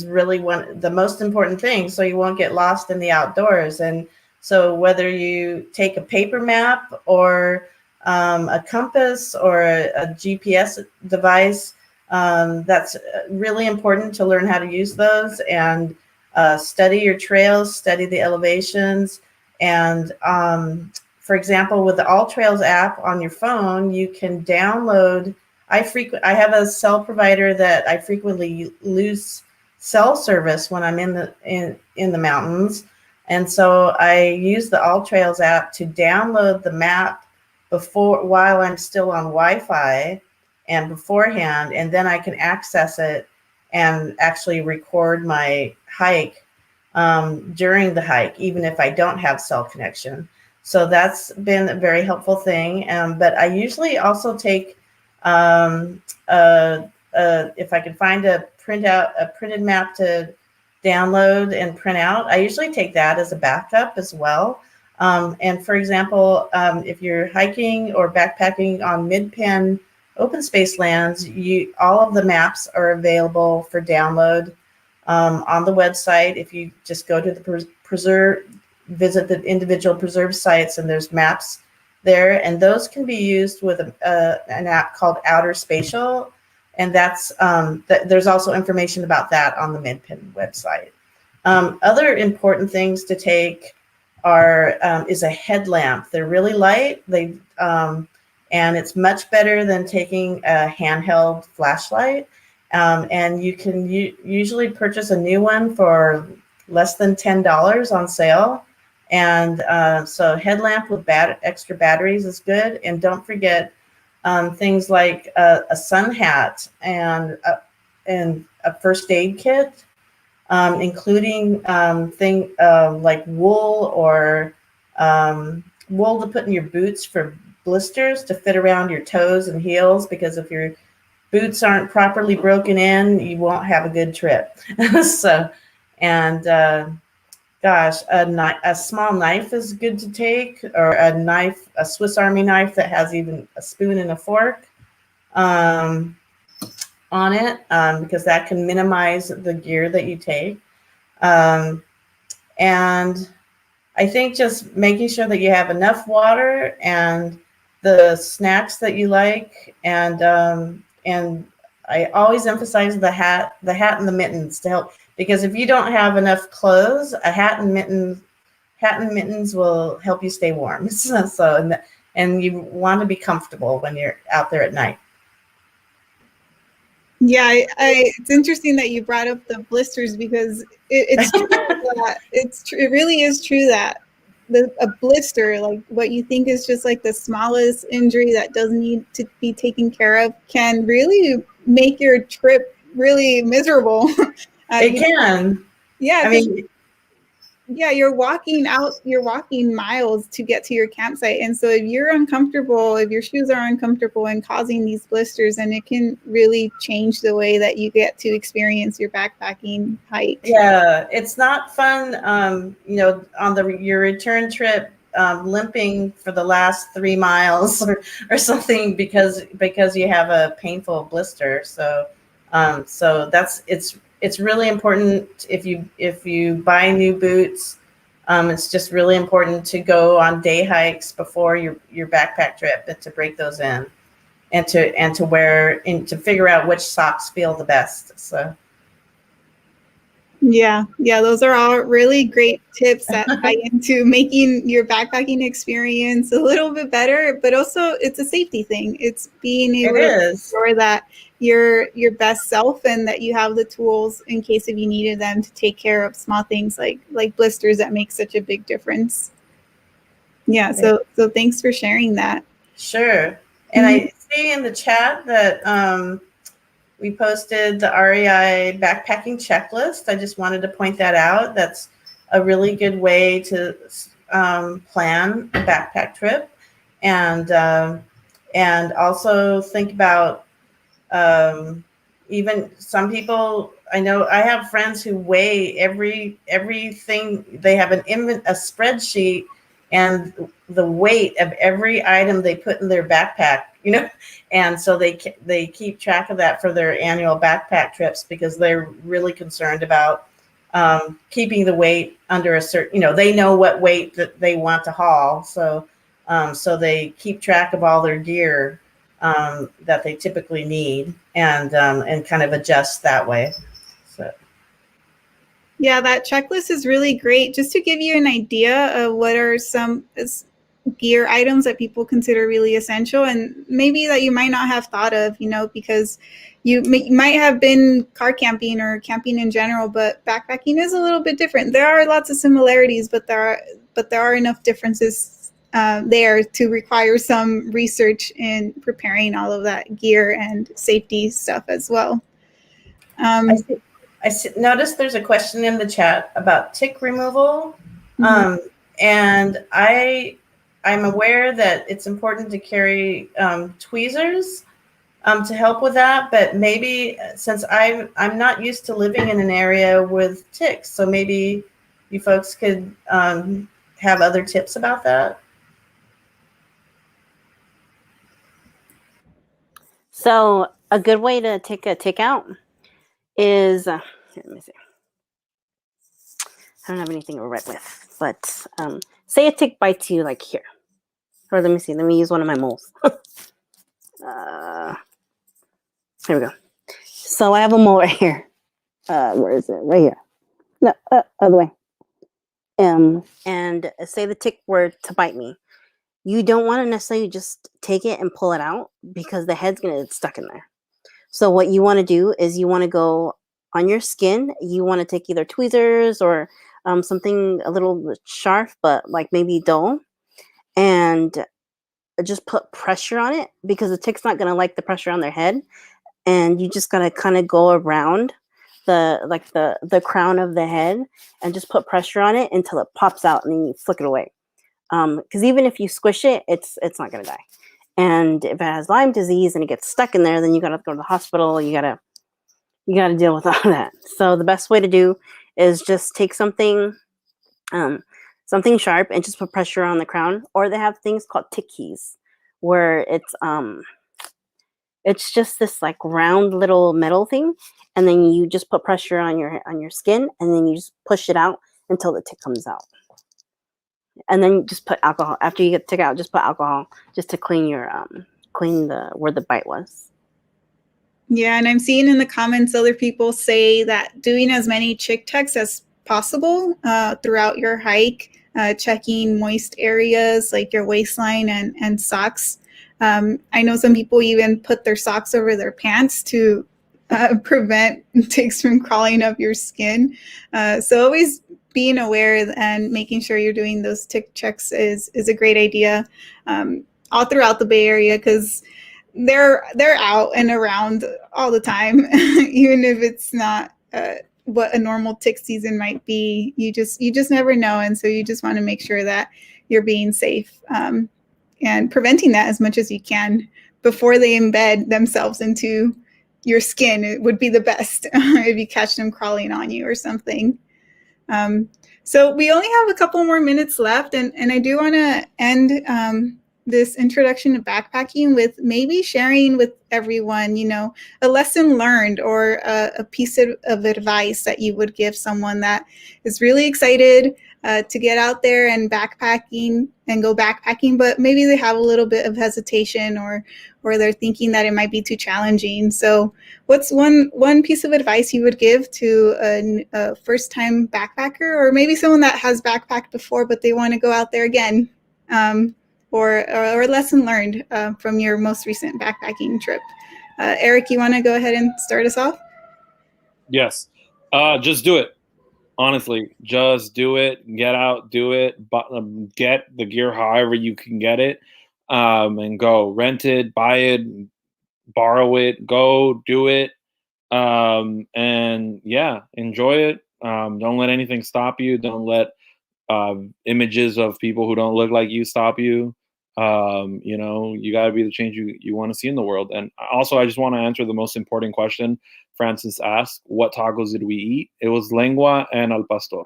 really the most important thing, so you won't get lost in the outdoors. And so whether you take a paper map or a compass or a GPS device, that's really important to learn how to use those, and study your trails, study the elevations. And for example, with the All Trails app on your phone, you can download. I have a cell provider that I frequently lose cell service when I'm in the mountains, and so I use the All Trails app to download the map while I'm still on Wi-Fi and beforehand, and then I can access it and actually record my hike during the hike, even if I don't have cell connection. So that's been a very helpful thing. But I usually also take if I can find a printed map to download and print out, I usually take that as a backup as well. And for example, if you're hiking or backpacking on Midpen open space lands, all of the maps are available for download on the website. If you just go to the visit the individual preserve sites, and there's maps there, and those can be used with an app called Outer Spatial, and that's there's also information about that on the Midpen website. Other important things to take is a headlamp. They're really light. and it's much better than taking a handheld flashlight. And you can usually purchase a new one for less than $10 on sale. And so headlamp with extra batteries is good. And don't forget things like a sun hat and a first aid kit, including like wool or wool to put in your boots for blisters to fit around your toes and heels, because if your boots aren't properly broken in, you won't have a good trip. So, and gosh, a small knife is good to take, or a Swiss Army knife that has even a spoon and a fork on it, because that can minimize the gear that you take. And I think just making sure that you have enough water and the snacks that you like, and I always emphasize the hat and the mittens to help, because if you don't have enough clothes, a hat and mittens will help you stay warm. And you want to be comfortable when you're out there at night.
Yeah, it's interesting that you brought up the blisters, because it's true that it really is true that a blister, like what you think is just like the smallest injury that doesn't need to be taken care of, can really make your trip really miserable.
It can.
Yeah,
I mean,
yeah, you're walking miles to get to your campsite. And so if you're uncomfortable, if your shoes are uncomfortable and causing these blisters, then it can really change the way that you get to experience your backpacking hike.
Yeah, it's not fun, on your return trip, limping for the last 3 miles or something because you have a painful blister. So it's really important if you buy new boots. It's just really important to go on day hikes before your backpack trip, and to break those in, and to figure out which socks feel the best. So.
Yeah, those are all really great tips that tie into making your backpacking experience a little bit better, but also it's a safety thing. It's being able to ensure that you're your best self, and that you have the tools in case if you needed them to take care of small things like blisters that make such a big difference. Yeah, so thanks for sharing that.
Sure. And I see in the chat that we posted the REI backpacking checklist. I just wanted to point that out. That's a really good way to plan a backpack trip, and also think about even some people. I know I have friends who weigh everything. They have a spreadsheet and the weight of every item they put in their backpack, and so they keep track of that for their annual backpack trips, because they're really concerned about keeping the weight under a certain, they know what weight that they want to haul, so they keep track of all their gear that they typically need, and kind of adjust that way. So.
Yeah, that checklist is really great, just to give you an idea of what are some gear items that people consider really essential, and maybe that you might not have thought of, because you might have been car camping or camping in general, but backpacking is a little bit different. There are lots of similarities, but there are enough differences there to require some research in preparing all of that gear and safety stuff as well.
I noticed there's a question in the chat about tick removal, and I'm aware that it's important to carry tweezers to help with that, but maybe since I'm not used to living in an area with ticks, so maybe you folks could have other tips about that.
So a good way to take a tick out is, here, let me see. I don't have anything to write with, but say a tick bites you like here. Or let me see, let me use one of my moles. Here we go. So I have a mole right here. Where is it? Right here. No, other way. And say the tick were to bite me. you don't want to necessarily just take it and pull it out because the head's going to get stuck in there. So what you want to do is you want to go on your skin. You want to take either tweezers or something a little bit sharp, but like maybe dull, and just put pressure on it because the tick's not going to like the pressure on their head. And you just got to kind of go around the crown of the head and just put pressure on it until it pops out, and then you flick it away. Because even if you squish it, it's not going to die. And if it has Lyme disease and it gets stuck in there, then you got to go to the hospital. You got to deal with all that. So the best way to do is just take something sharp and just put pressure on the crown. Or they have things called tick keys, where it's just this like round little metal thing, and then you just put pressure on your skin, and then you just push it out until the tick comes out. And then just put alcohol after you get the tick out. Just put alcohol just to clean where the bite was.
Yeah, and I'm seeing in the comments other people say that doing as many chick checks as possible throughout your hike, checking moist areas like your waistline and socks. I know some people even put their socks over their pants to prevent ticks from crawling up your skin. So always being aware and making sure you're doing those tick checks is a great idea all throughout the Bay Area, because they're out and around all the time, even if it's not what a normal tick season might be. You just never know, and so you just want to make sure that you're being safe and preventing that as much as you can before they embed themselves into your skin. It would be the best if you catch them crawling on you or something. So we only have a couple more minutes left, and I do want to end this introduction to backpacking with maybe sharing with everyone, a lesson learned or a piece of advice that you would give someone that is really excited to get out there and backpacking and go backpacking, but maybe they have a little bit of hesitation or they're thinking that it might be too challenging. So what's one piece of advice you would give to a first-time backpacker, or maybe someone that has backpacked before but they want to go out there again? Or a lesson learned from your most recent backpacking trip. Eric, you want to go ahead and start us off?
Yes. Just do it. Honestly, just do it. Get out, do it. Get the gear however you can get it, and go. Rent it, buy it, borrow it, go do it. And yeah, enjoy it. Don't let anything stop you. Don't let images of people who don't look like you stop you. You got to be the change you want to see in the world. And also, I just want to answer the most important question Francis asked: what tacos did we eat? It was lengua and al pastor.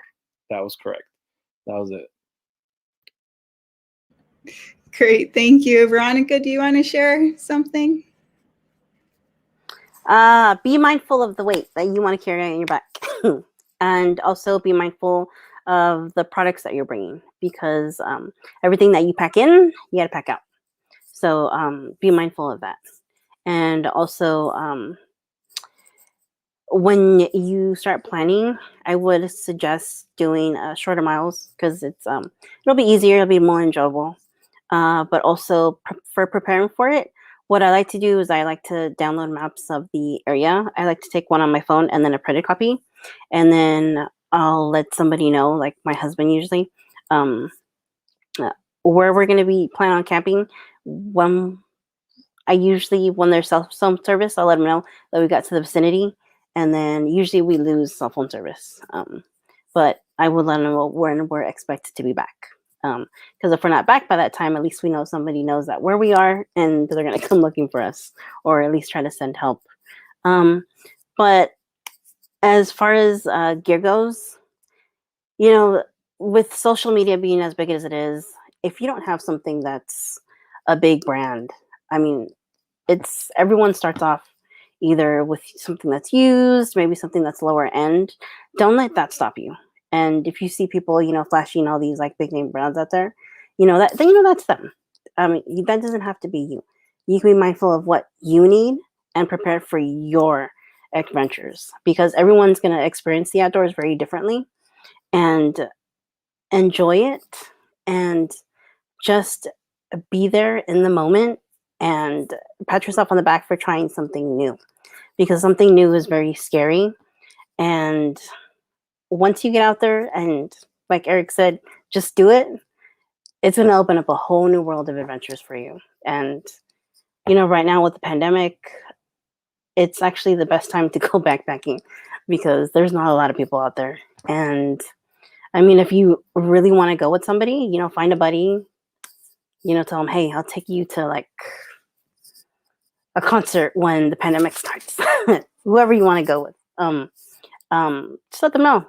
That was correct. That was it.
Great, thank you. Veronica, do you want to share something?
Be mindful of the weight that you want to carry on your back. And also be mindful of the products that you're bringing, because everything that you pack in, you got to pack out. So be mindful of that. And also, when you start planning, I would suggest doing shorter miles, because it'll be easier, it'll be more enjoyable. But also for preparing for it, what I like to do is I like to download maps of the area. I like to take one on my phone and then a printed copy, and then I'll let somebody know, like my husband usually, where we're going to be planning on camping. When there's cell phone service, I'll let them know that we got to the vicinity, and then usually we lose cell phone service. But I will let them know when we're expected to be back. Because if we're not back by that time, at least we know somebody knows that where we are, and they're going to come looking for us, or at least try to send help. But as far as gear goes, with social media being as big as it is, if you don't have something that's a big brand, I mean, everyone starts off either with something that's used, maybe something that's lower end. Don't let that stop you. And if you see people, flashing all these like big name brands out there, that's them. That doesn't have to be you. You can be mindful of what you need and prepare for your adventures, because everyone's going to experience the outdoors very differently, and enjoy it, and just be there in the moment and pat yourself on the back for trying something new, because something new is very scary. And once you get out there and, like Eric said, just do it, it's going to open up a whole new world of adventures for you. And, right now with the pandemic, it's actually the best time to go backpacking because there's not a lot of people out there. And I mean, if you really want to go with somebody, find a buddy, tell them, hey, I'll take you to like a concert when the pandemic starts. Whoever you want to go with. Just let them know.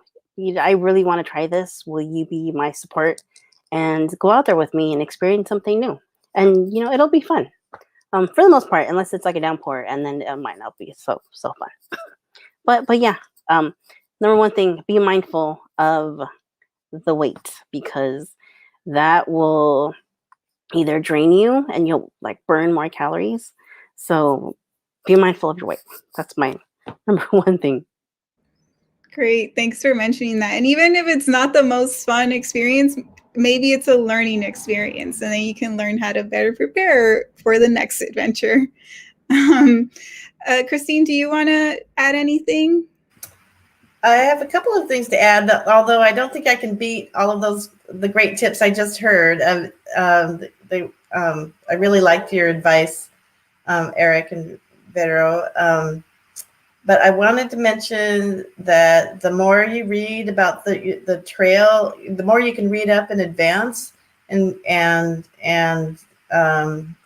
I really want to try this. Will you be my support? And go out there with me and experience something new. And it'll be fun. For the most part, unless it's like a downpour, and then it might not be so fun. But yeah, number one thing, be mindful of the weight, because that will either drain you and you'll like burn more calories. So be mindful of your weight. That's my number one thing.
Great. Thanks for mentioning that. And even if it's not the most fun experience, maybe it's a learning experience, and then you can learn how to better prepare for the next adventure. Christine, do you want to add anything?
I have a couple of things to add, although I don't think I can beat all of the great tips I just heard. I really liked your advice, Eric and Vero. But I wanted to mention that the more you read about the trail, the more you can read up in advance and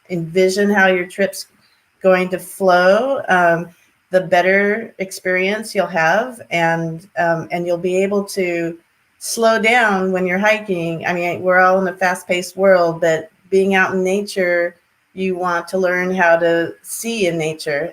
envision how your trip's going to flow. The better experience you'll have, and you'll be able to slow down when you're hiking. I mean, we're all in a fast-paced world, but being out in nature, you want to learn how to see in nature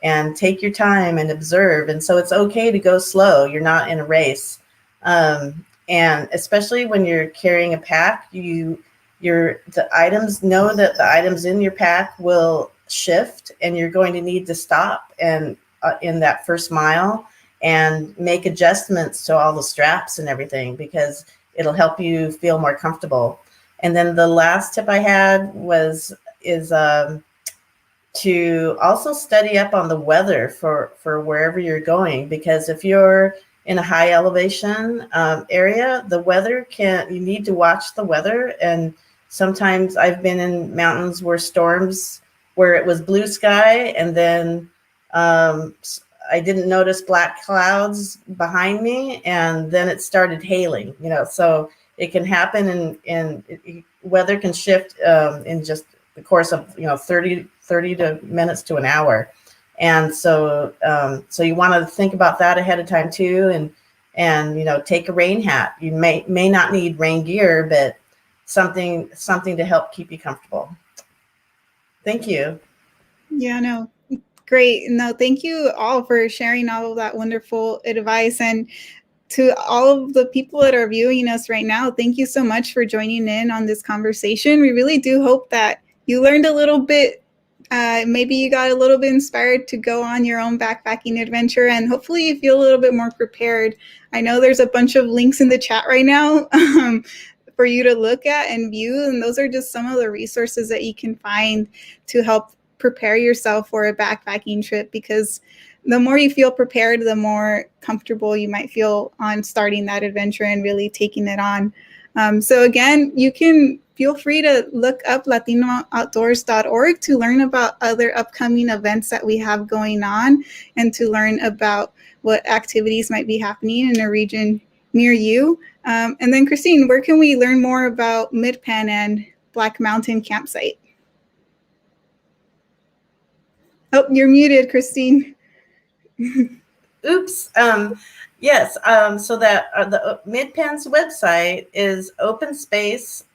and take your time and observe. And so it's okay to go slow. You're not in a race. And especially when you're carrying a pack, know that the items in your pack will shift, and you're going to need to stop and in that first mile and make adjustments to all the straps and everything, because it'll help you feel more comfortable. And then the last tip I had is to also study up on the weather for wherever you're going, because if you're in a high elevation area, you need to watch the weather. And sometimes I've been in mountains where it was blue sky, and then I didn't notice black clouds behind me, and then it started hailing, so it can happen, and weather can shift in just the course of 30 minutes to an hour. And so you want to think about that ahead of time too, and take a rain hat. You may not need rain gear, but something to help keep you comfortable. Thank you.
Yeah, no, great. No, thank you all for sharing all of that wonderful advice. And to all of the people that are viewing us right now, thank you so much for joining in on this conversation. We really do hope that you learned a little bit. Maybe you got a little bit inspired to go on your own backpacking adventure, and hopefully you feel a little bit more prepared. I know there's a bunch of links in the chat right now for you to look at and view, and those are just some of the resources that you can find to help prepare yourself for a backpacking trip, because the more you feel prepared, the more comfortable you might feel on starting that adventure and really taking it on. So again, you can feel free to look up LatinoOutdoors.org to learn about other upcoming events that we have going on, and to learn about what activities might be happening in a region near you. And then Christine, where can we learn more about Midpen and Black Mountain Campsite? Oh, you're muted, Christine.
Oops. Yes. So that the Midpen's website is openspace.org,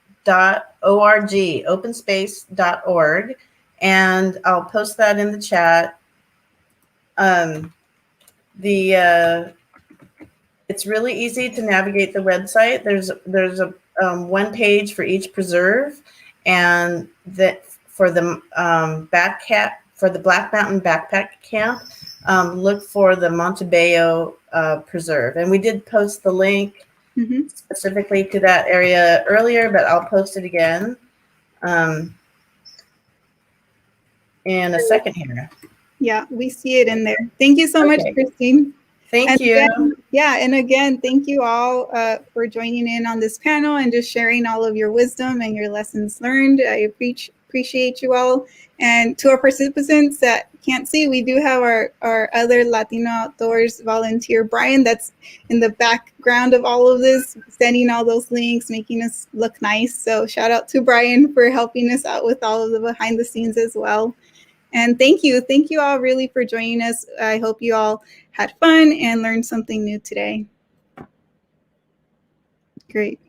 and I'll post that in the chat. It's really easy to navigate the website. There's a one page for each preserve, and that for the for the Black Mountain Backpack Camp, look for the Montebello Preserve. And we did post the link specifically to that area earlier, but I'll post it again. in a second here.
Yeah, we see it in there. Thank you so much,
Okay.
Christine.
Thank
And
you.
again, and again, thank you all for joining in on this panel and just sharing all of your wisdom and your lessons learned. I appreciate you all. And to our participants that can't see, we do have our other Latino Outdoors volunteer, Brian, that's in the background of all of this, sending all those links, making us look nice. So shout out to Brian for helping us out with all of the behind the scenes as well. And thank you all really for joining us. I hope you all had fun and learned something new today. Great.